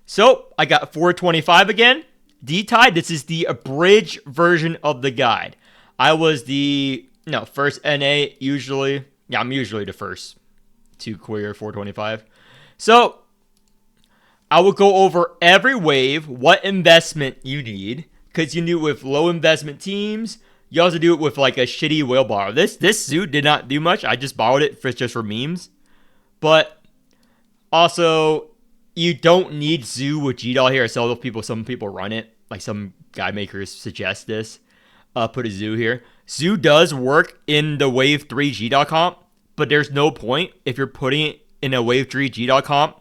So I got 425 again. D-Tide, this is the abridged version of the guide. I was first NA usually. Yeah, I'm usually the first to clear 425. So I will go over every wave, what investment you need, because you do it with low investment teams. You also do it with like a shitty whale borrow. This zoo did not do much. I just borrowed it just for memes. But also, you don't need zoo with GDOL here. Some people run it. Like some guide makers suggest this. Put a zoo here. Zoo does work in the Wave 3 GDOL comp, but there's no point if you're putting it in a Wave 3 GDOL comp.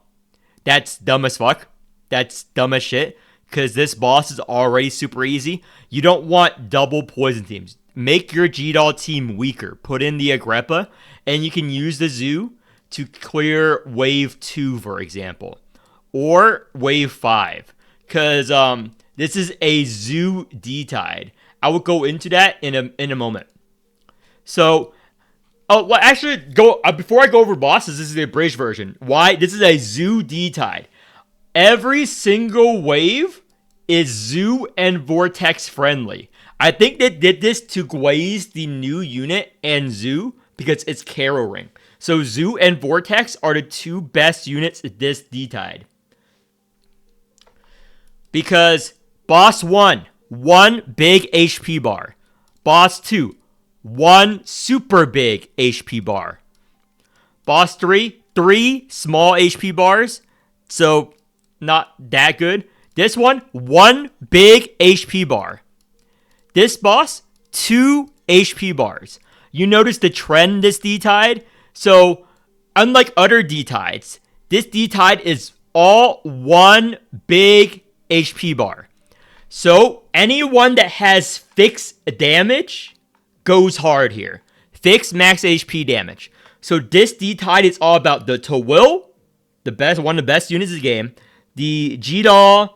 That's dumb as fuck. That's dumb as shit. Because this boss is already super easy. You don't want double poison teams. Make your GDOL team weaker. Put in the Agrippa, and you can use the zoo to clear Wave 2, for example. Or Wave 5. Because this is a zoo D-Tide. I will go into that in a moment. So, before I go over bosses, this is the abridged version. Why? This is a zoo D-Tide. Every single wave is zoo and vortex friendly. I think they did this to glaze the new unit and zoo because it's Caro ring. So zoo and vortex are the two best units this D-Tide. Because boss 1 big HP bar. Boss 2, 1 super big HP bar. Boss 3 small HP bars. So not that good. This one big HP bar. This boss, 2 HP bars. You notice the trend this D-Tide? So, unlike other D-Tides, this D-Tide is all 1 big HP bar. So, anyone that has fixed damage goes hard here. Fixed max HP damage. So, this D-Tide is all about the Tawil, one of the best units of the game, the GDOL,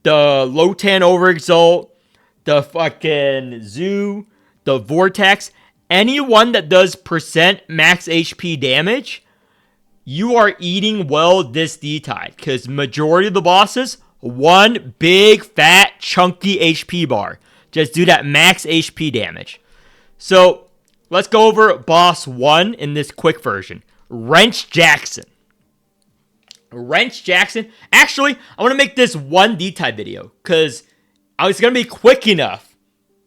the Lotan Overexalt, the fucking Zoo, the Vortex. Anyone that does percent max HP damage, you are eating well this D-Tide. Because majority of the bosses, 1 big, fat, chunky HP bar. Just do that max HP damage. So, let's go over boss 1 in this quick version. Wrench Jackson. Actually, I want to make this one D-Tide video. Because it's going to be quick enough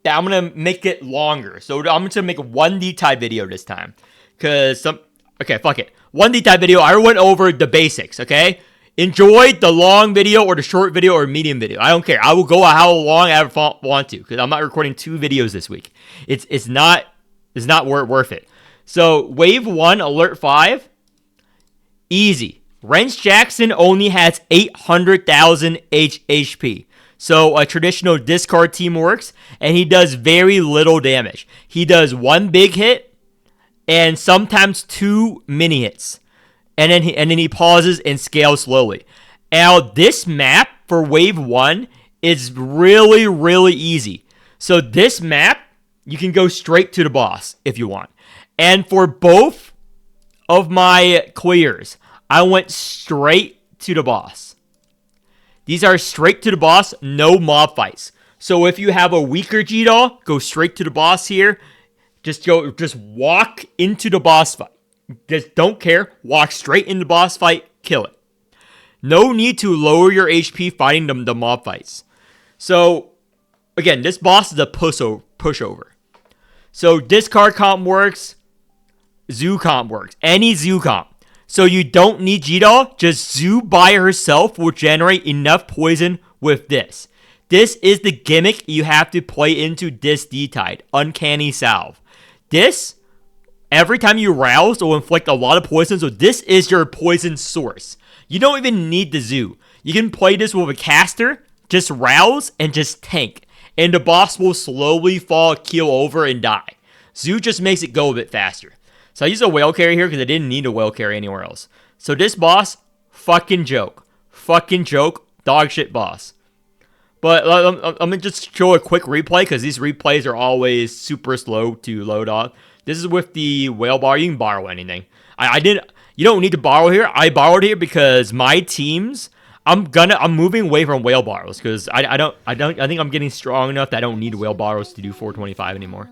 that I'm going to make it longer. So I'm just going to make one D-Tide video this time. Okay, fuck it. One D-Tide video. I went over the basics, okay? Enjoy the long video or the short video or medium video. I don't care. I will go how long I ever want to. Because I'm not recording 2 videos this week. It's not worth it. So, Wave 1, Alert 5. Easy. Wrench Jackson only has 800,000 HP. So a traditional discard team works, and he does very little damage. He does 1 big hit, and sometimes 2 mini hits, and then he pauses and scales slowly. Now this map for Wave 1 is really, really easy. So this map, you can go straight to the boss if you want. And for both of my clears, I went straight to the boss. These are straight to the boss, no mob fights. So if you have a weaker GDOL, go straight to the boss here. Just walk into the boss fight. Just don't care. Walk straight into the boss fight, kill it. No need to lower your HP fighting the mob fights. So, again, this boss is a pushover. So discard comp works. Zoo comp works. Any zoo comp. So you don't need GDOL, just Zoo by herself will generate enough poison with this. This is the gimmick you have to play into this D-Tide, Uncanny Salve. This, every time you rouse, will inflict a lot of poison, so this is your poison source. You don't even need the Zoo. You can play this with a caster, just rouse, and just tank. And the boss will slowly keel over, and die. Zoo just makes it go a bit faster. So I use a whale carry here because I didn't need a whale carry anywhere else. So this boss, fucking joke. Dog shit boss. But I'm going to just show a quick replay because these replays are always super slow to load up. This is with the whale bar. You can borrow anything. You don't need to borrow here. I borrowed here because my teams, I'm moving away from whale borrows because I think I'm getting strong enough that I don't need whale borrows to do 425 anymore.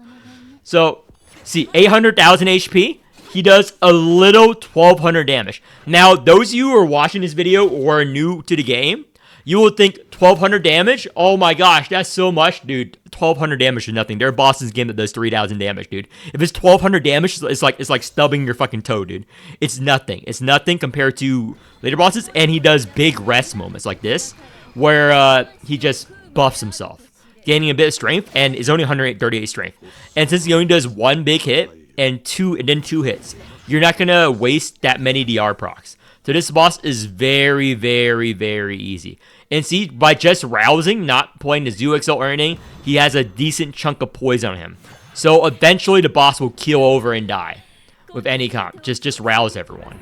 So, see, 800,000 HP. He does a little 1,200 damage. Now, those of you who are watching this video or are new to the game, you will think 1,200 damage? Oh my gosh, that's so much, dude. 1,200 damage is nothing. There are bosses in this game that does 3,000 damage, dude. If it's 1,200 damage, it's like stubbing your fucking toe, dude. It's nothing. It's nothing compared to later bosses, and he does big rest moments like this, where he just buffs himself, gaining a bit of strength, and is only 138 strength. And since he only does one big hit, and then two hits, you're not gonna waste that many DR procs. So this boss is very, very, very easy. And see, by just rousing, not playing the Zoo XL or anything, he has a decent chunk of poison on him. So eventually the boss will keel over and die with any comp. Just rouse everyone.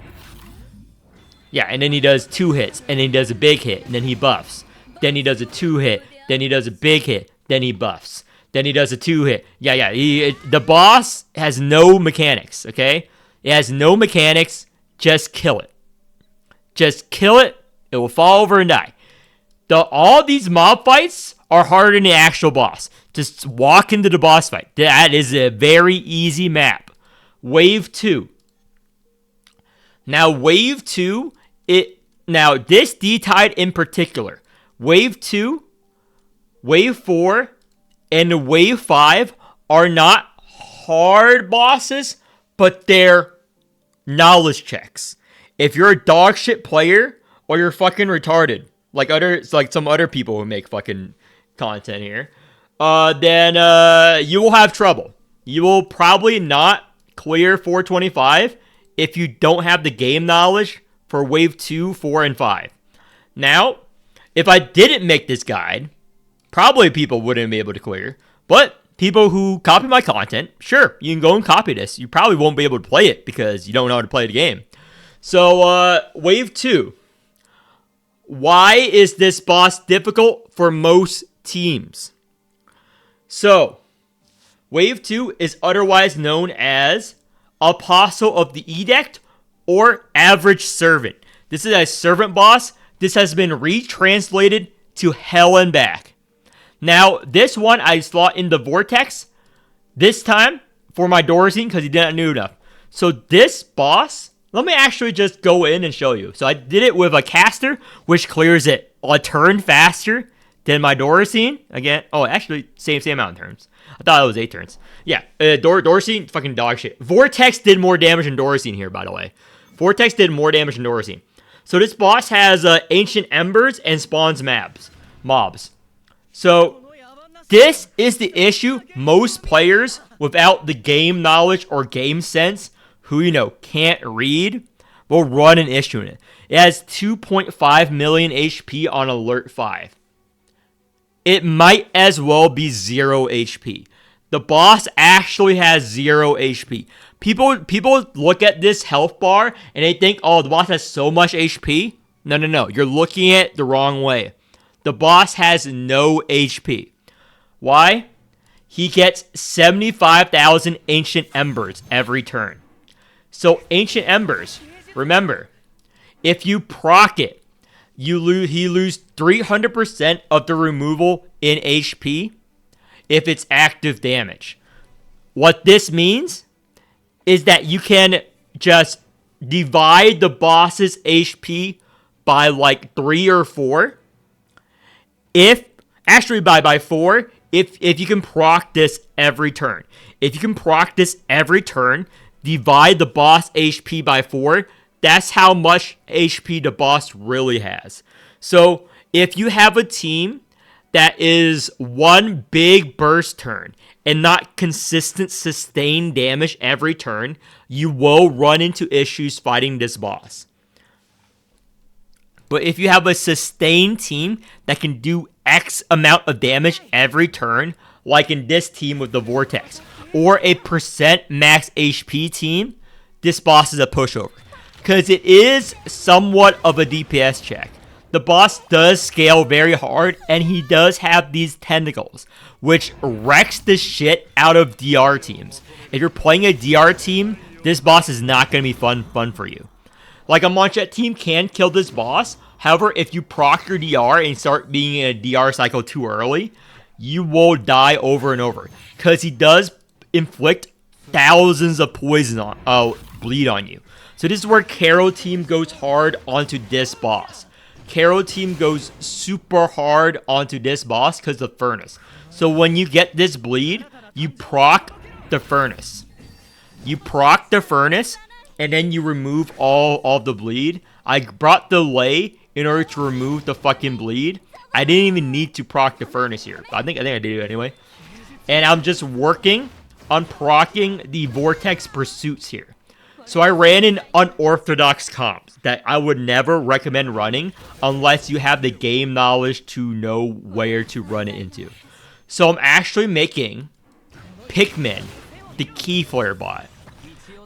Yeah, and then he does 2 hits, and then he does a big hit, and then he buffs. Then he does a 2 hit, then he does a big hit, then he buffs. Then he does a 2 hit. Yeah. The boss has no mechanics, okay? It has no mechanics. Just kill it. Just kill it. It will fall over and die. All these mob fights are harder than the actual boss. Just walk into the boss fight. That is a very easy map. Wave 2. Now, Wave 2, now this D-Tide in particular, Wave 2, Wave 4, and Wave 5 are not hard bosses, but they're knowledge checks. If you're a dog shit player, or you're fucking retarded, like some other people who make fucking content here, then you will have trouble. You will probably not clear 425 if you don't have the game knowledge for Wave 2, 4, and 5. Now, if I didn't make this guide, probably people wouldn't be able to clear, but people who copy my content, sure, you can go and copy this. You probably won't be able to play it because you don't know how to play the game. So, Wave 2. Why is this boss difficult for most teams? So, Wave 2 is otherwise known as Apostle of the Edict or Average Servant. This is a servant boss. This has been retranslated to hell and back. Now, this one I slot in the Vortex this time for my Dorazine because he didn't know enough. So this boss, let me actually just go in and show you. So I did it with a caster, which clears it a turn faster than my Dorazine. Again, oh, actually, same amount of turns. I thought it was 8 turns. Yeah, Dorazine, fucking dog shit. Vortex did more damage than Dorazine here, by the way. Vortex did more damage than Dorazine. So this boss has Ancient Embers and spawns mobs. So this is the issue. Most players without the game knowledge or game sense, who, can't read, will run an issue in it. It has 2.5 million HP on Alert 5. It might as well be 0 HP. The boss actually has 0 HP. People look at this health bar and they think, oh, the boss has so much HP. No. You're looking at it the wrong way. The boss has no HP. Why? He gets 75,000 Ancient Embers every turn. So Ancient Embers, remember, if you proc it, he loses 300% of the removal in HP if it's active damage. What this means is that you can just divide the boss's HP by like 3 or 4. By 4, if you can proc this every turn. If you can proc this every turn, divide the boss HP by 4, that's how much HP the boss really has. So if you have a team that is one big burst turn and not consistent sustained damage every turn, you will run into issues fighting this boss. But if you have a sustained team that can do X amount of damage every turn, like in this team with the Vortex, or a % max HP team, this boss is a pushover. Because it is somewhat of a DPS check. The boss does scale very hard, and he does have these tentacles, which wrecks the shit out of DR teams. If you're playing a DR team, this boss is not going to be fun for you. Like, a Monchet team can kill this boss. However, if you proc your DR and start being in a DR cycle too early, you will die over and over. Because he does inflict thousands of poison on, bleed on you. So this is where Caro team goes hard onto this boss. Caro team goes super hard onto this boss because of Furnace. So when you get this bleed, you proc the Furnace. You proc the Furnace, and then you remove all of the bleed. I brought the Lay in order to remove the fucking bleed. I didn't even need to proc the Furnace here. I think I did it anyway. And I'm just working on procking the Vortex Pursuits here. So I ran an unorthodox comp that I would never recommend running unless you have the game knowledge to know where to run it into. So I'm actually making Pikmin the key flare bot.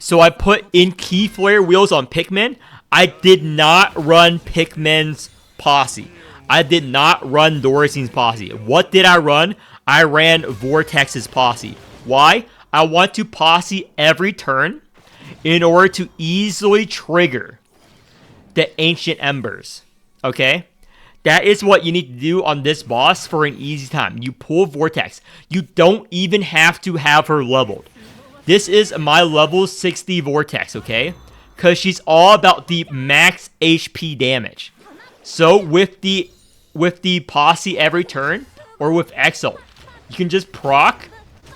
So I put in key flare wheels on Pikmin. I did not run Pikmin's posse. I did not run Dorothy's posse. What did I run? I ran Vortex's posse. Why? I want to posse every turn in order to easily trigger the Ancient Embers. Okay? That is what you need to do on this boss for an easy time. You pull Vortex. You don't even have to have her leveled. This is my level 60 Vortex, okay? Because she's all about the max HP damage. So with the posse every turn, or with Exalt, you can just proc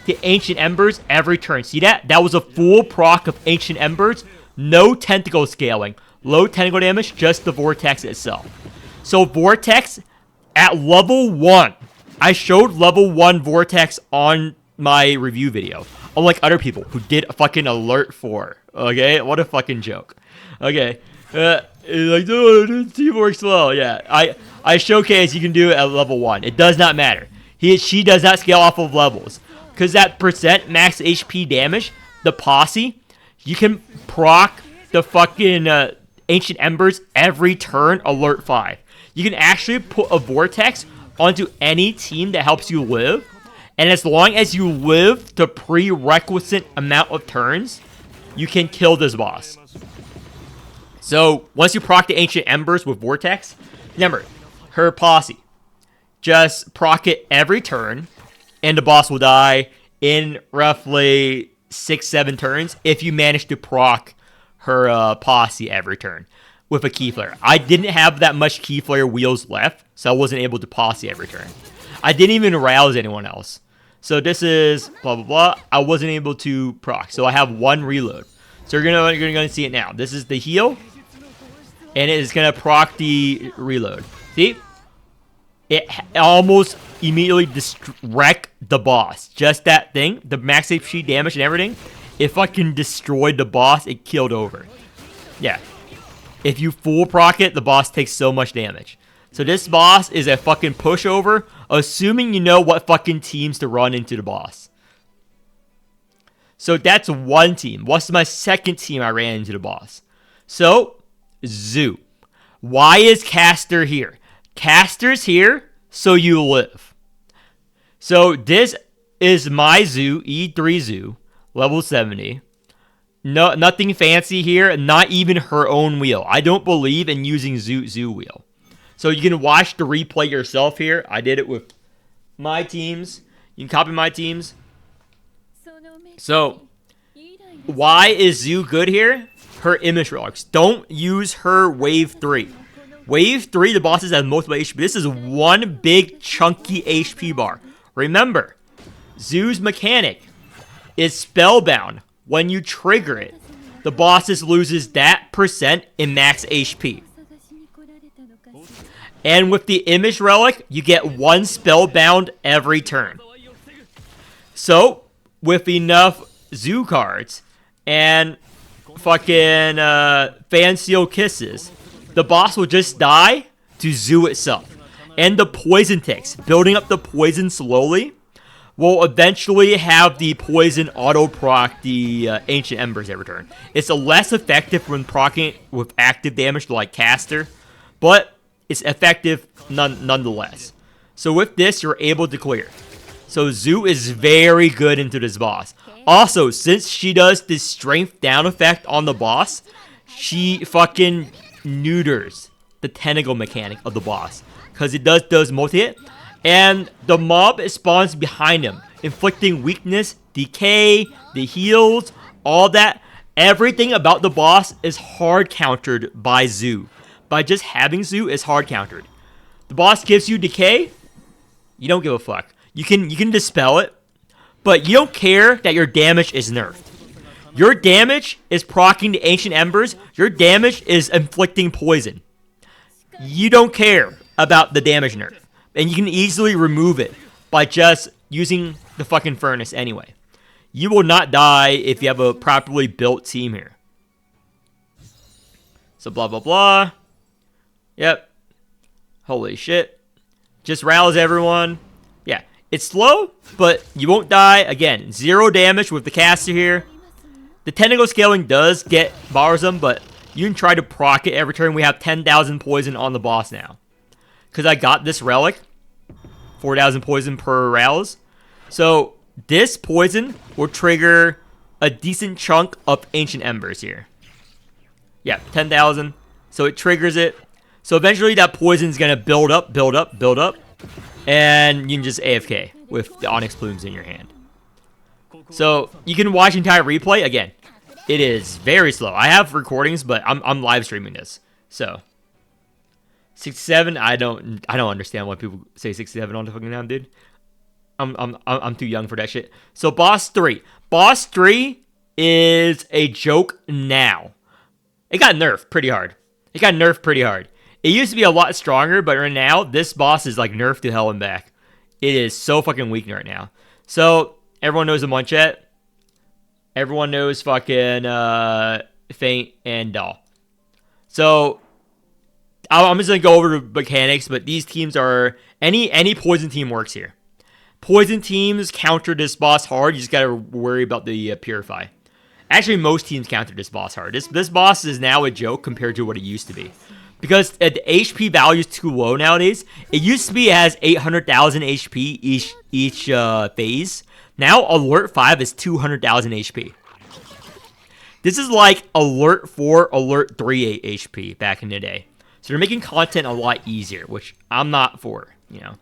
the Ancient Embers every turn. See that? That was a full proc of Ancient Embers. No tentacle scaling. Low tentacle damage, just the Vortex itself. So Vortex at level 1. I showed level 1 Vortex on my review video. Unlike other people who did a fucking alert 4. Okay? What a fucking joke. Okay. Like, oh, the team works well. Yeah. I showcase you can do it at level 1. It does not matter. She does not scale off of levels. Because that percent max HP damage, the posse, you can proc the fucking Ancient Embers every turn, alert 5. You can actually put a Vortex onto any team that helps you live. And as long as you live the prerequisite amount of turns, you can kill this boss. So, once you proc the Ancient Embers with Vortex, remember, her posse. Just proc it every turn, and the boss will die in roughly 6-7 turns if you manage to proc her posse every turn with a key flare. I didn't have that much key flare wheels left, so I wasn't able to posse every turn. I didn't even rouse anyone else. So this is blah blah blah. I wasn't able to proc, so I have one reload. So you're gonna see it now. This is the heal, and it is gonna proc the reload. See? It almost immediately wrecked the boss. Just that thing, the max HP damage and everything, it fucking destroyed the boss. It killed over. Yeah. If you full proc it, the boss takes so much damage. So this boss is a fucking pushover, assuming you know what fucking teams to run into the boss. So that's one team. What's my second team I ran into the boss? So, Zoo. Why is Caster here? Caster's here so you live. So this is my Zoo, E3 Zoo, level 70. No, nothing fancy here, not even her own wheel. I don't believe in using Zoo wheel. So you can watch the replay yourself here. I did it with my teams. You can copy my teams. So, why is Zoo good here? Her image relics. Don't use her wave 3. Wave 3, the bosses have multiple HP. This is one big chunky HP bar. Remember, Zoo's mechanic is spellbound. When you trigger it, the bosses loses that percent in max HP. And with the image relic, you get one spellbound every turn. So, with enough Zoo cards and fucking fan seal kisses, the boss will just die to Zoo itself. And the poison ticks, building up the poison slowly, will eventually have the poison auto-proc the Ancient Embers every turn. It's less effective when proccing with active damage like Caster, but it's effective nonetheless. So with this, you're able to clear. So Zoo is very good into this boss. Also, since she does this strength down effect on the boss, she fucking neuters the tentacle mechanic of the boss, because it does multi-hit, and the mob spawns behind him, inflicting weakness, decay, the heals, all that. Everything about the boss is hard countered by Zoo. By just having Zoo is hard countered. The boss gives you decay, you don't give a fuck. You can dispel it, but you don't care that your damage is nerfed. Your damage is proccing the Ancient Embers. Your damage is inflicting poison. You don't care about the damage nerf. And you can easily remove it by just using the fucking furnace anyway. You will not die if you have a properly built team here. So blah, blah, blah. Yep. Holy shit. Just rallies everyone. Yeah. It's slow, but you won't die. Again, 0 damage with the caster here. The tentacle scaling does get bothersome, but you can try to proc it every turn. We have 10,000 poison on the boss now. Because I got this relic. 4,000 poison per rouse. So this poison will trigger a decent chunk of Ancient Embers here. Yeah, 10,000. So it triggers it. So eventually that poison is going to build up. And you can just AFK with the Onyx Plumes in your hand. So you can watch entire replay. Again, it is very slow. I have recordings, but I'm live streaming this. So 67. I don't understand why people say 67 on the fucking time, dude. I'm too young for that shit. So boss 3. Boss 3 is a joke now. It got nerfed pretty hard. It used to be a lot stronger, but right now this boss is like nerfed to hell and back. It is so fucking weak right now. So everyone knows the Munchet. Everyone knows fucking Feint and Doll. So I'm just gonna go over the mechanics, but these teams are any poison team works here. Poison teams counter this boss hard. You just gotta worry about the Purify. Actually, most teams counter this boss hard. This boss is now a joke compared to what it used to be. Because the HP value is too low nowadays. It used to be it has 800,000 HP each phase. Now Alert 5 is 200,000 HP. This is like Alert 4, Alert 3 HP back in the day. So they're making content a lot easier, which I'm not for, you know.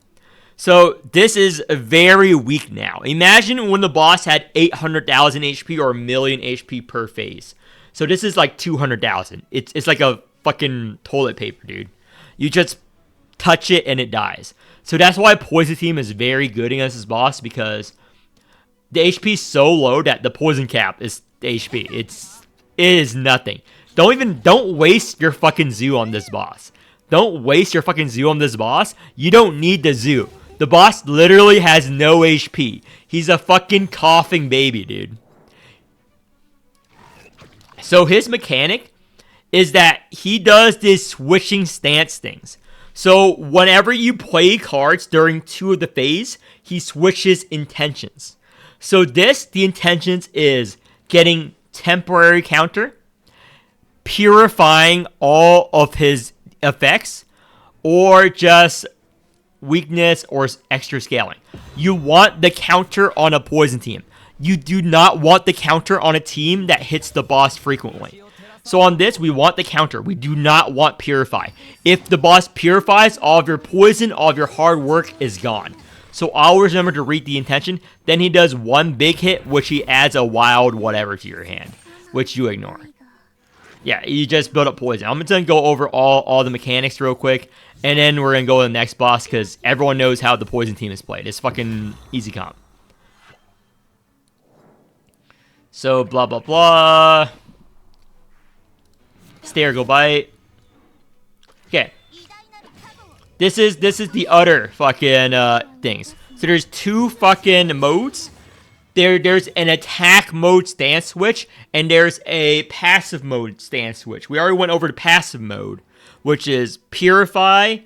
So this is very weak now. Imagine when the boss had 800,000 HP or 1,000,000 HP per phase. So this is like 200,000. It's like a fucking toilet paper, dude. You just touch it and it dies. So that's why Poison Team is very good against this boss, because the HP is so low that the poison cap is the HP. It is nothing. Don't waste your fucking zoo on this boss. Don't waste your fucking zoo on this boss. You don't need the zoo. The boss literally has no HP. He's a fucking coughing baby, dude. So his mechanic is that he does this switching stance things. So whenever you play cards during 2 of the phase, he switches intentions. So the intentions is getting temporary counter, purifying all of his effects, or just weakness or extra scaling. You want the counter on a poison team. You do not want the counter on a team that hits the boss frequently. So on this, we want the counter. We do not want purify. If the boss purifies, all of your poison, all of your hard work is gone. So always remember to read the intention. Then he does one big hit, which he adds a wild whatever to your hand, which you ignore. Yeah, you just build up poison. I'm going to go over all the mechanics real quick, and then we're going to go to the next boss, because everyone knows how the poison team is played. It's fucking easy comp. So, blah, blah, blah. Stare, go bite. Okay. This is the other fucking things. So there's 2 fucking modes. There's an attack mode stance switch, and there's a passive mode stance switch. We already went over to passive mode, which is purify,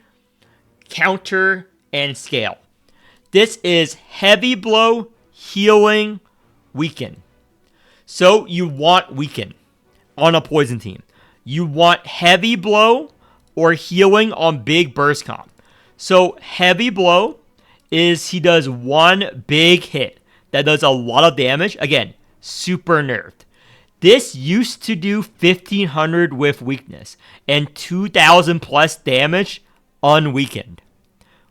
counter, and scale. This is heavy blow, healing, weaken. So you want weaken on a poison team. You want heavy blow or healing on big burst comp. So heavy blow is he does one big hit that does a lot of damage. Again, super nerfed. This used to do 1500 with weakness and 2000 plus damage unweakened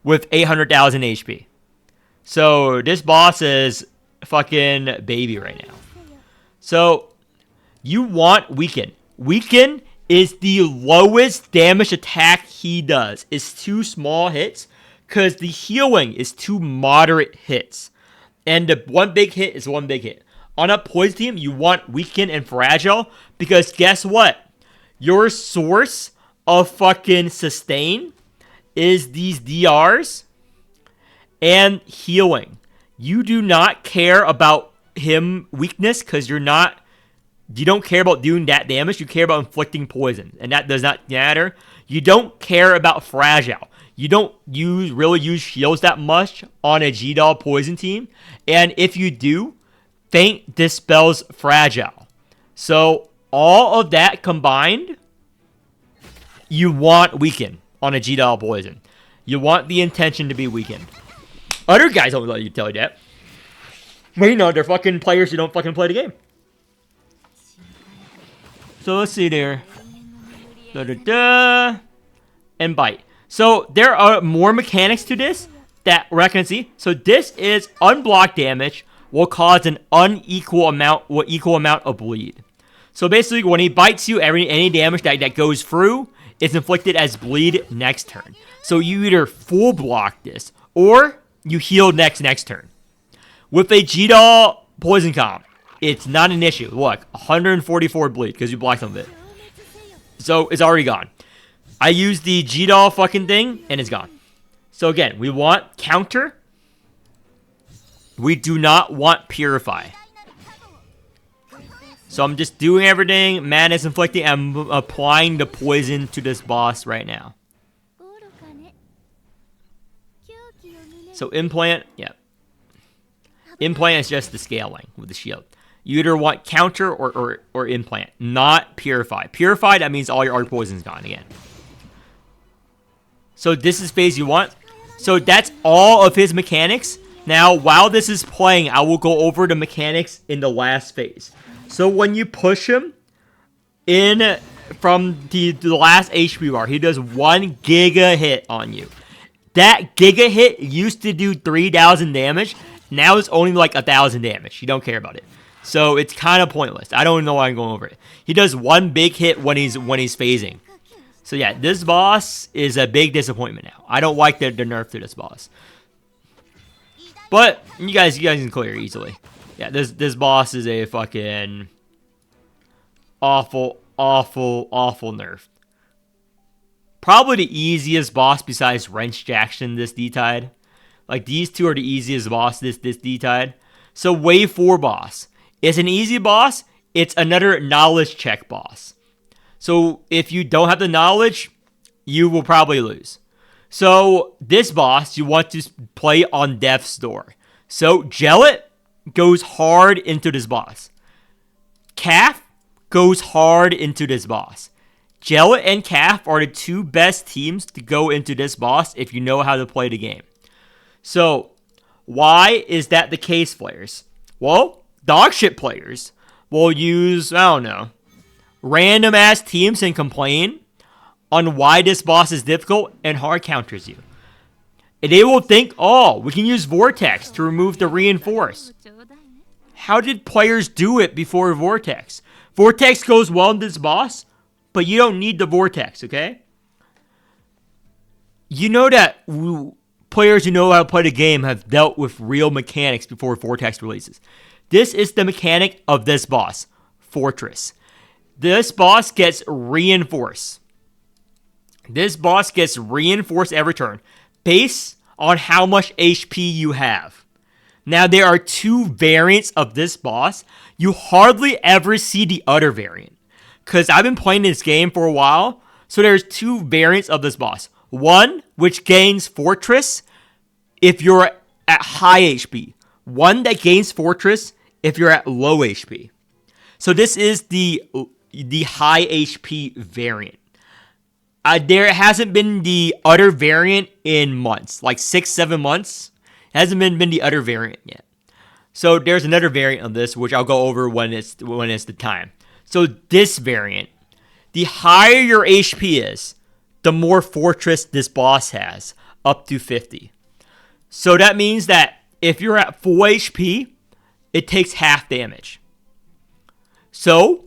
with 800,000 HP. So this boss is fucking baby right now. So you want weaken. Weaken is the lowest damage attack he does. It's 2 small hits because the healing is 2 moderate hits. And the 1 big hit is 1 big hit. On a poison team, you want weaken and fragile because guess what? Your source of fucking sustain is these DRs and healing. You do not care about him weakness because you don't care about doing that damage. You care about inflicting poison, and that does not matter. You don't care about fragile. You don't really use shields that much on a G-Doll poison team, and if you do, Faint dispels fragile. So all of that combined, you want weaken on a G-Doll poison. You want the intention to be weakened. Other guys don't let you tell you that. Well, you know, they're fucking players who don't fucking play the game. So let's see there. And bite. So there are more mechanics to this that we're not going to see. So this is unblocked damage will cause an equal amount of bleed. So basically, when he bites you, any damage that goes through is inflicted as bleed next turn. So you either full block this or you heal next turn. With a G-Doll poison comp, it's not an issue. Look, 144 bleed because you blocked some of it. So it's already gone. I use the G-Doll fucking thing and it's gone. So again, we want counter. We do not want purify. So I'm just doing everything. Madness inflicting. I'm applying the poison to this boss right now. So implant, yeah. Implant is just the scaling with the shield. You either want counter or implant, not purify. Purify, that means all your poison's gone again. So this is phase you want. So that's all of his mechanics. Now, while this is playing, I will go over the mechanics in the last phase. So when you push him in from the last HP bar, he does 1 giga hit on you. That giga hit used to do 3,000 damage. Now it's only like 1,000 damage. You don't care about it. So it's kind of pointless. I don't know why I'm going over it. He does 1 big hit when he's phasing. So yeah, this boss is a big disappointment now. I don't like the nerf to this boss. But you guys can clear easily. Yeah, this boss is a fucking awful nerf. Probably the easiest boss besides Wrench Jackson this D-Tide. Like, these two are the easiest boss this D-Tide. So Wave 4 boss. It's an easy boss. It's another knowledge check boss. So if you don't have the knowledge, you will probably lose. So this boss, you want to play on Death's Door. So Jellet goes hard into this boss. Calf goes hard into this boss. Jellet and Calf are the 2 best teams to go into this boss if you know how to play the game. So why is that the case, players? Well, dogshit players will use, I don't know, random ass teams and complain on why this boss is difficult and hard counters you. And they will think, oh, we can use Vortex to remove the reinforce. How did players do it before Vortex? Vortex goes well in this boss, but you don't need the Vortex, okay? You know that players who know how to play the game have dealt with real mechanics before Vortex releases. This is the mechanic of this boss, Fortress. This boss gets reinforced. This boss gets reinforced every turn based on how much HP you have. Now, there are 2 variants of this boss. You hardly ever see the other variant. Because I've been playing this game for a while. So there's 2 variants of this boss. One, which gains Fortress if you're at high HP. One that gains Fortress if you're at low HP. So this is the high HP variant. There hasn't been the other variant in months, like 6-7 months. It hasn't been the other variant yet. So there's another variant of this, which I'll go over when it's the time. So this variant, the higher your HP is, the more Fortress this boss has, up to 50. So that means that if you're at full HP, it takes half damage. So,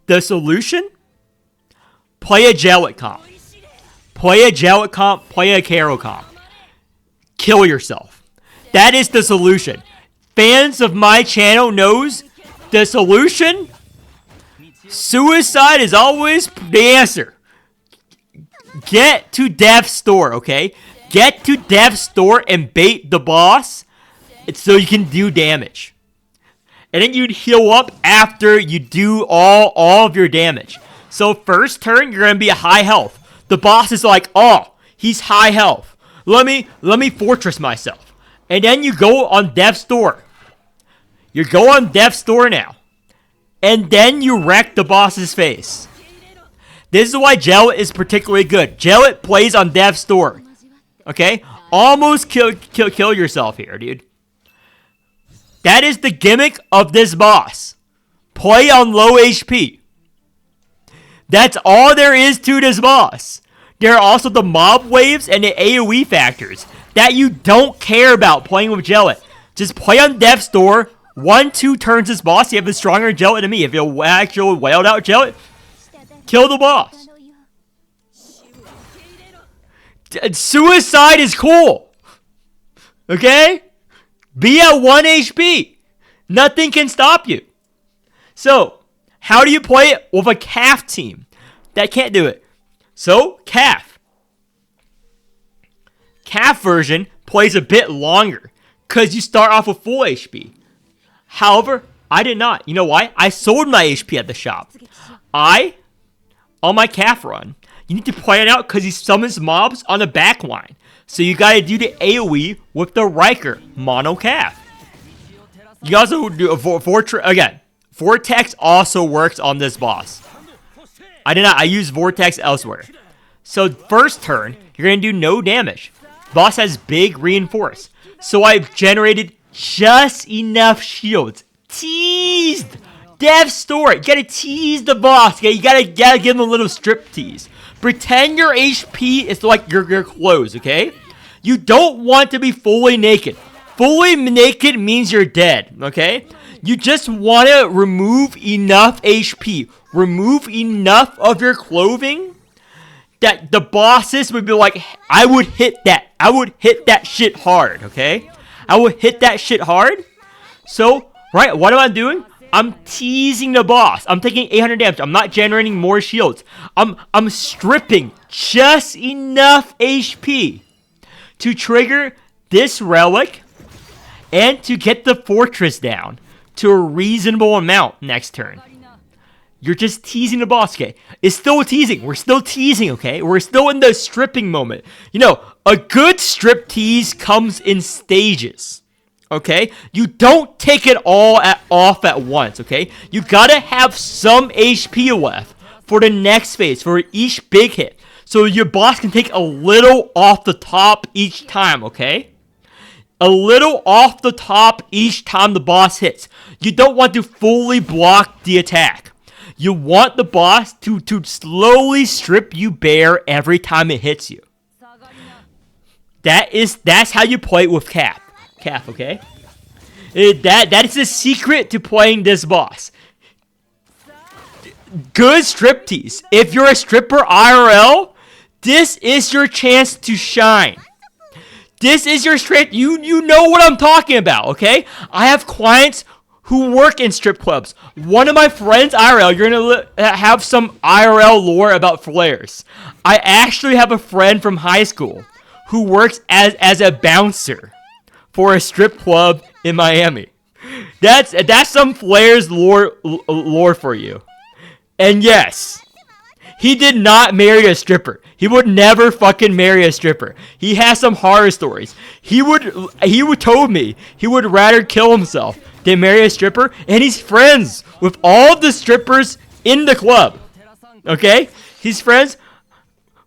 the solution? Play a Jellic comp. Play a Jellic comp, play a Caro comp. Kill yourself. That is the solution. Fans of my channel knows the solution. Suicide is always the answer. Get to Death's Door, okay? Get to Death's Door and bait the boss so you can do damage. And then you'd heal up after you do all of your damage. So first turn, you're going to be at high health. The boss is like, oh, he's high health. Let me fortress myself. And then you go on Death's Door. You go on Death's Door now. And then you wreck the boss's face. This is why Jellic is particularly good. Jellic plays on Death's Door. Okay? Almost kill yourself here, dude. That is the gimmick of this boss. Play on low HP. That's all there is to this boss. There are also the mob waves and the AoE factors that you don't care about playing with Jellic. Just play on Death's Door. 1-2 turns this boss. You have a stronger Jellic than me. If you actually wailed out Jellic, kill the boss. Suicide is cool. Okay? Be at 1 HP. Nothing can stop you. So, how do you play it with a calf team that can't do it? So, calf. Calf version plays a bit longer because you start off with full HP. However, I did not. You know why? I sold my HP at the shop. On my calf run, you need to plan it out because he summons mobs on the back line. So you gotta do the AoE with the Riker mono calf. You also do a Vortex also works on this boss. I did not. I use Vortex elsewhere. So first turn, you're gonna do no damage. Boss has big reinforce. So I've generated just enough shields. Teased. Death's Door. You gotta tease the boss. Okay? You gotta give him a little strip tease. Pretend your HP is like your clothes, okay? You don't want to be fully naked. Fully naked means you're dead, okay? You just want to remove enough HP. Remove enough of your clothing that the bosses would be like, I would hit that. I would hit that shit hard, okay? I would hit that shit hard. So, right, what am I doing? I'm teasing the boss. I'm taking 800 damage. I'm not generating more shields. I'm stripping just enough HP to trigger this relic and to get the fortress down to a reasonable amount next turn. You're just teasing the boss, okay? It's still teasing. We're still teasing, okay? We're still in the stripping moment. You know, a good strip tease comes in stages. Okay? You don't take it all off at once, okay? You gotta have some HP left for the next phase, for each big hit. So your boss can take a little off the top each time, okay? A little off the top each time the boss hits. You don't want to fully block the attack. You want the boss to slowly strip you bare every time it hits you. That's how you play it with Calf, okay? That is the secret to playing this boss. Good striptease. If you're a stripper IRL, this is your chance to shine. This is your strip. You know what I'm talking about, okay? I have clients who work in strip clubs. One of my friends IRL, you're gonna have some IRL lore about flares. I actually have a friend from high school who works as a bouncer for a strip club in Miami. That's some flares lore for you. And yes, he did not marry a stripper. He would never fucking marry a stripper. He has some horror stories. He would told me he would rather kill himself than marry a stripper, and he's friends with all the strippers in the club. Okay? He's friends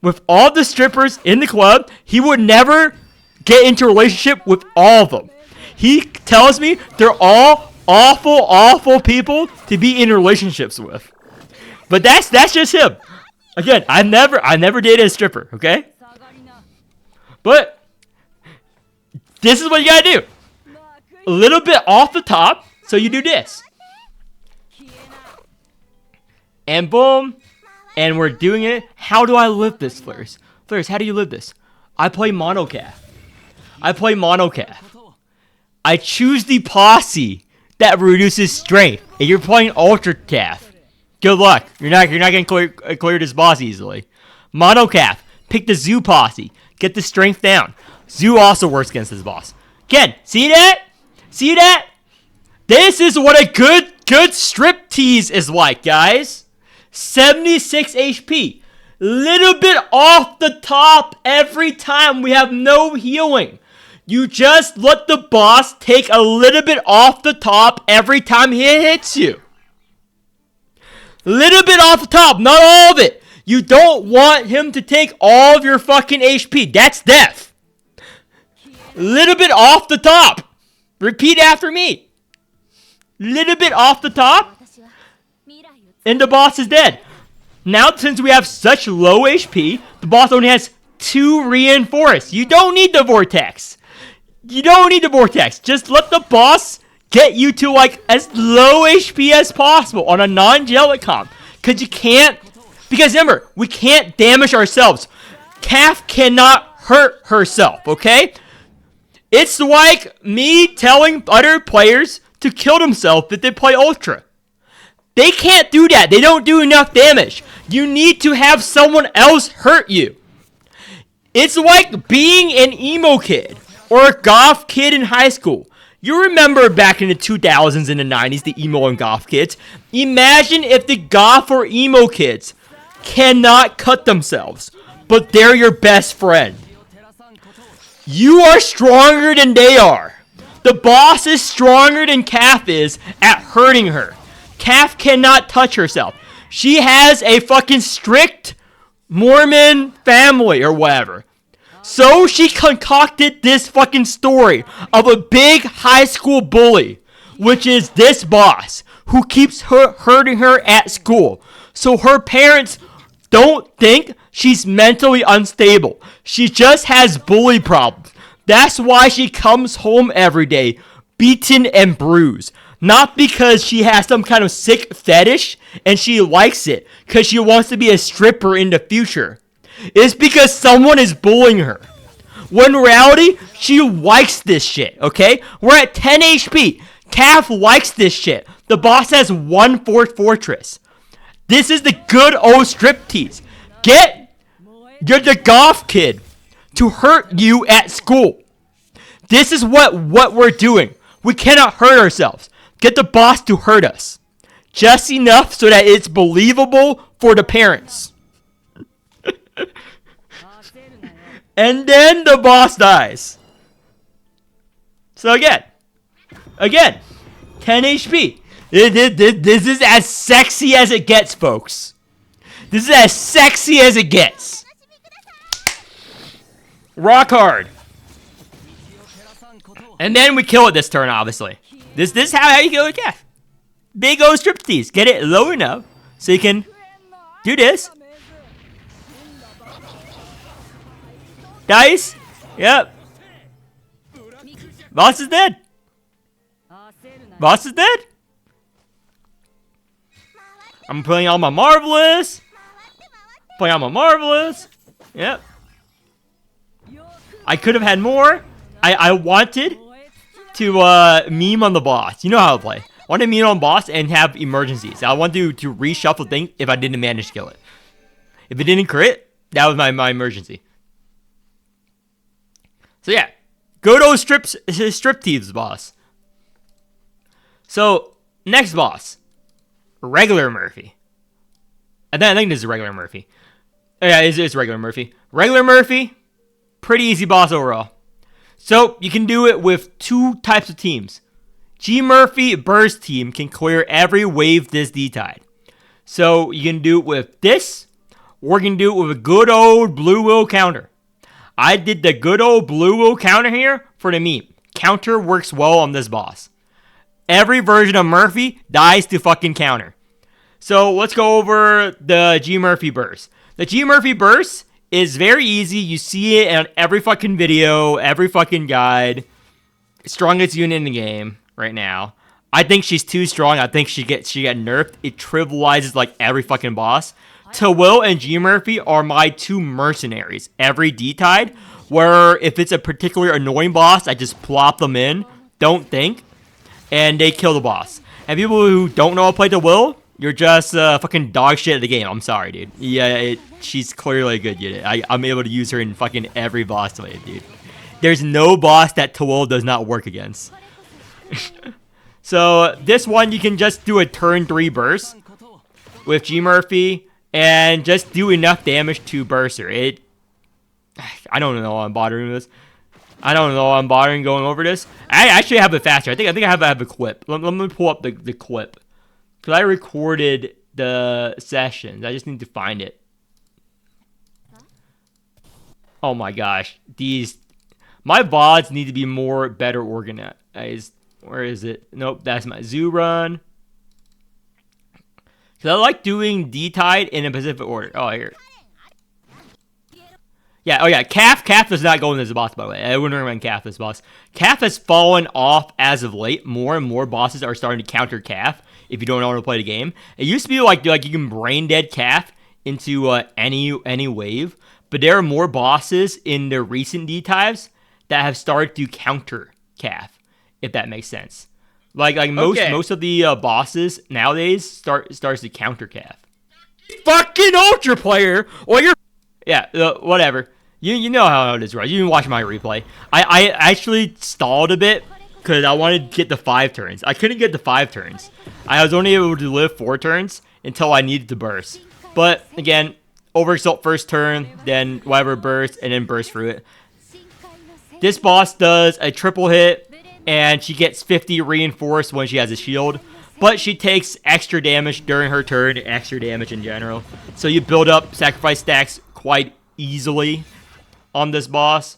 with all the strippers in the club. He would never get into a relationship with all of them. He tells me they're all awful people to be in relationships with. But that's just him. Again, I never dated a stripper, okay? But this is what you gotta do. A little bit off the top, so you do this. And boom. And we're doing it. How do I live this, Flares? Flares, how do you live this? I play monocalf. I choose the posse that reduces strength. And you're playing ultra calf. Good luck. You're not gonna clear this boss easily. Monocalf. Pick the zoo posse. Get the strength down. Zoo also works against this boss. Again, see that? See that? This is what a good striptease is like, guys. 76 HP. Little bit off the top every time. We have no healing. You just let the boss take a little bit off the top every time he hits you. Little bit off the top, not all of it. You don't want him to take all of your fucking HP. That's death. Little bit off the top. Repeat after me. Little bit off the top. And the boss is dead. Now, since we have such low HP, the boss only has 2 reinforced. You don't need the Vortex. Just let the boss get you to like as low HP as possible on a non-Jellic comp. Because remember, we can't damage ourselves. Calf cannot hurt herself, okay? It's like me telling other players to kill themselves if they play Ultra. They can't do that. They don't do enough damage. You need to have someone else hurt you. It's like being an emo kid or a goth kid in high school. You remember back in the 2000s and the 90s, the emo and goth kids. Imagine if the goth or emo kids cannot cut themselves, but they're your best friend. You are stronger than they are. The boss is stronger than Calf is at hurting her. Calf cannot touch herself. She has a fucking strict Mormon family or whatever. So she concocted this fucking story of a big high school bully, which is this boss, who keeps hurting her at school. So her parents don't think she's mentally unstable. She just has bully problems. That's why she comes home every day, beaten and bruised. Not because she has some kind of sick fetish and she likes it because she wants to be a stripper in the future. It's because someone is bullying her. When in reality, she likes this shit, okay? We're at 10 HP. Calf likes this shit. The boss has 1 fortress. This is the good old striptease. You're the goth kid to hurt you at school. This is what we're doing. We cannot hurt ourselves. Get the boss to hurt us. Just enough so that it's believable for the parents. And then the boss dies. So again, 10 HP. This is as sexy as it gets, folks. This is as sexy as it gets. Rock hard. And then we kill it this turn, obviously. This is how you kill a cat. Big old striptease. Get it low enough so you can do this. Dice. Yep. Boss is dead. Boss is dead. I'm playing all my Marvelous. Yep. I could have had more. I wanted to meme on the boss. You know how I play. I want to meme on boss and have emergencies. I want to reshuffle things if I didn't manage to kill it. If it didn't crit, that was my emergency. So yeah, good old striptease boss. So next boss, regular Murphy. I think this is regular Murphy. Yeah, it's regular Murphy. Regular Murphy, pretty easy boss overall. So you can do it with 2 types of teams. G Murphy Burst team can clear every wave this D-Tide. So you can do it with this, or you can do it with a good old blue will counter. I did the good old blue will counter here for the meme. Counter works well on this boss. Every version of Murphy dies to fucking counter. So let's go over the G Murphy burst. The G Murphy burst is very easy. You see it on every fucking video, every fucking guide. Strongest unit in the game right now. I think she's too strong. I think she got nerfed. It trivializes like every fucking boss. Tawil and G Murphy are my two mercenaries every D-Tide, where if it's a particularly annoying boss, I just plop them in, don't think, and they kill the boss. And people who don't know how to play Tawil, you're just fucking dog shit at the game. I'm sorry, dude. Yeah, she's clearly a good unit. I'm able to use her in fucking every boss wave, dude. There's no boss that Tawil does not work against. So this one, you can just do a turn 3 burst with G Murphy and just do enough damage to burst her. I don't know why I'm bothering this. I don't know why I'm bothering going over this. I actually have it faster. I think I have a clip. Let me pull up the clip. Because I recorded the sessions. I just need to find it. Oh my gosh. My VODs need to be better organized. Where is it? Nope, that's my zoo run. Because I like doing D-Tide in a specific order. Oh, here. Yeah, oh yeah, Calf does not go in this boss, by the way. I wouldn't recommend Calf this boss. Calf has fallen off as of late. More and more bosses are starting to counter Calf if you don't know how to play the game. It used to be like you can brain dead Calf into any wave, but there are more bosses in the recent D-Tides that have started to counter Calf, if that makes sense. Like most of the bosses nowadays starts to counter Calf. Fucking Ultra player, or you're whatever. You know how it is, right? You can watch my replay. I actually stalled a bit because I wanted to get the 5 turns. I couldn't get the 5 turns. I was only able to live 4 turns until I needed to burst. But again, overexalt first turn, then whatever burst, and then burst through it. This boss does a triple hit, and she gets 50 reinforced when she has a shield. But she takes extra damage during her turn, extra damage in general. So you build up sacrifice stacks quite easily on this boss.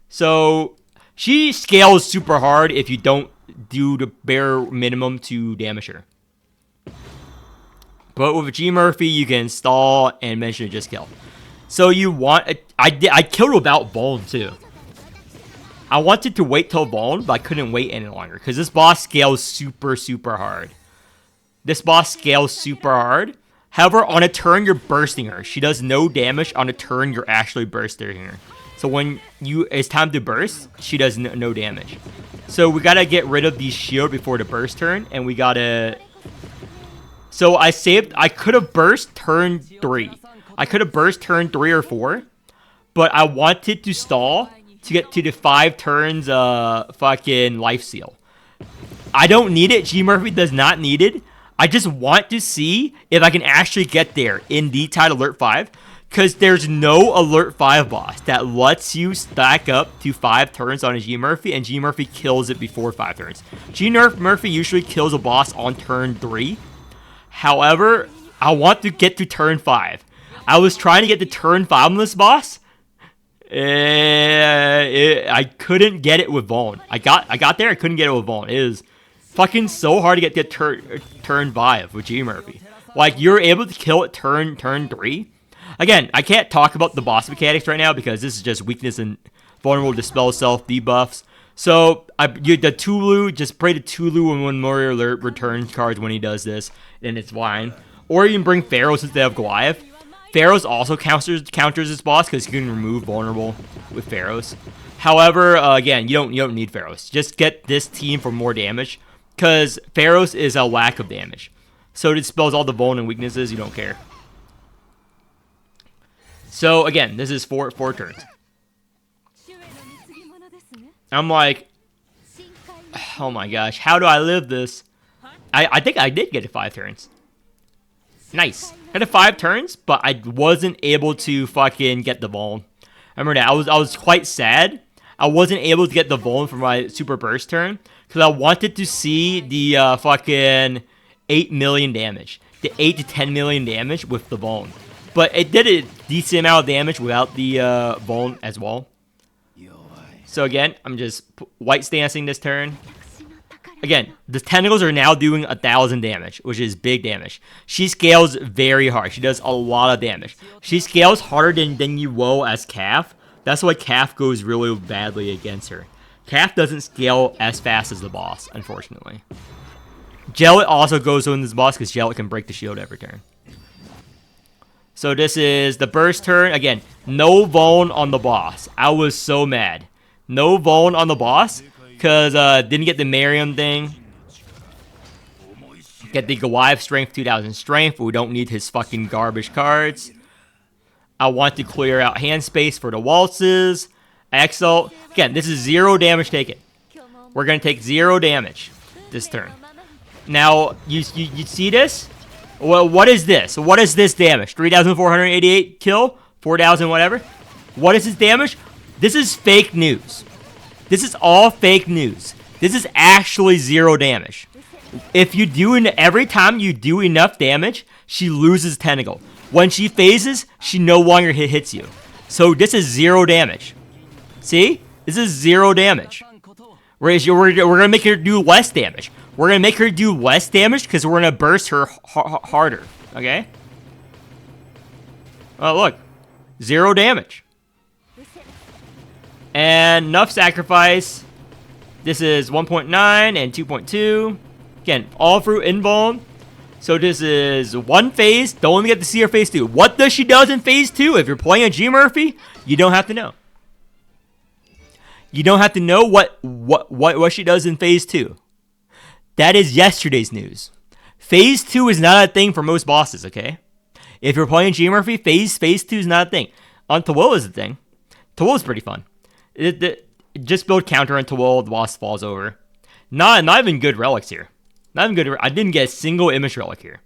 So she scales super hard if you don't do the bare minimum to damage her. But with G Murphy, you can stall and eventually just kill. So you want... I killed without Vuln too. I wanted to wait till Vuln, but I couldn't wait any longer. Because this boss scales super, super hard. This boss scales super hard. However, on a turn, you're bursting her. She does no damage on a turn, you're actually bursting her. So when it's time to burst, she does no damage. So we gotta get rid of the shield before the burst turn, and we gotta... So I could have burst turn 3. I could have burst turn 3 or 4, but I wanted to stall to get to the 5 turns fucking life seal. I don't need it. G Murphy does not need it. I just want to see if I can actually get there in D-Tide Alert 5. Because there's no Alert 5 boss that lets you stack up to 5 turns on a G Murphy, and G Murphy kills it before 5 turns. G Murphy usually kills a boss on turn 3. However, I want to get to turn 5. I was trying to get to turn 5 on this boss. I couldn't get it with Vuln. I got there, I couldn't get it with Vuln. It is fucking so hard to get turn 5 with G Murphy. Like, you're able to kill it turn 3. Again, I can't talk about the boss mechanics right now because this is just weakness and vulnerable dispel self debuffs. So, the Tulu, just pray to Tulu when Warrior Alert returns cards when he does this, and it's fine. Or you can bring Pharaohs instead of Goliath. Pharaohs also counters this boss because you can remove vulnerable with Pharaohs. However, again, you don't need Pharaohs. Just get this team for more damage because Pharaohs is a lack of damage. So it dispels all the vuln and weaknesses. You don't care. So again, this is 4 turns. I'm like, oh my gosh, how do I live this? I think I did get it 5 turns. Nice. I had 5 turns, but I wasn't able to fucking get the vuln. Remember that? I was quite sad. I wasn't able to get the vuln for my super burst turn because I wanted to see the fucking 8 million damage. The 8 to 10 million damage with the vuln. But it did a decent amount of damage without the vuln as well. So again, I'm just white stancing this turn. Again, the tentacles are now doing 1,000 damage, which is big damage. She scales very hard. She does a lot of damage. She scales harder than you will as Calf. That's why Calf goes really badly against her. Calf doesn't scale as fast as the boss, unfortunately. Jellet also goes on this boss because Jellet can break the shield every turn. So this is the burst turn. Again, no Vuln on the boss. I was so mad. No Vuln on the boss because didn't get the Miriam thing. Get the Goliath strength, 2,000 strength, but we don't need his fucking garbage cards. I want to clear out hand space for the waltzes. Exalt. Again, this is 0 damage taken. We're going to take 0 damage this turn. Now, you see this? Well, what is this? What is this damage? 3,488 kill? 4,000 whatever? What is this damage? This is fake news. This is all fake news. This is actually 0 damage. If you do, every time you do enough damage, she loses tentacle. When she phases, she no longer hits you. So this is 0 damage. See? This is 0 damage. Whereas we're going to make her do less damage. We're going to make her do less damage because we're going to burst her harder. Okay? Oh, look. 0 damage. And enough sacrifice. This is 1.9 and 2.2. Again, all through invuln. So this is 1 phase. Don't even get to see her phase 2. What does she does in phase 2? If you're playing a G Murphy, you don't have to know. You don't have to know what she does in phase 2. That is yesterday's news. Phase 2 is not a thing for most bosses, okay? If you're playing G Murphy, phase 2 is not a thing. On Tawil is a thing. Tawil is pretty fun. Just build counter on Tawil, the boss falls over. Not even good relics here. Not even good. I didn't get a single image relic here.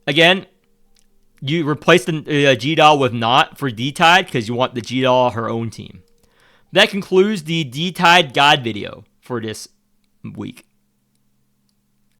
Again, you replace the G-Doll with Not for D-Tide because you want the G-Doll her own team. That concludes the D-Tide God video for this week.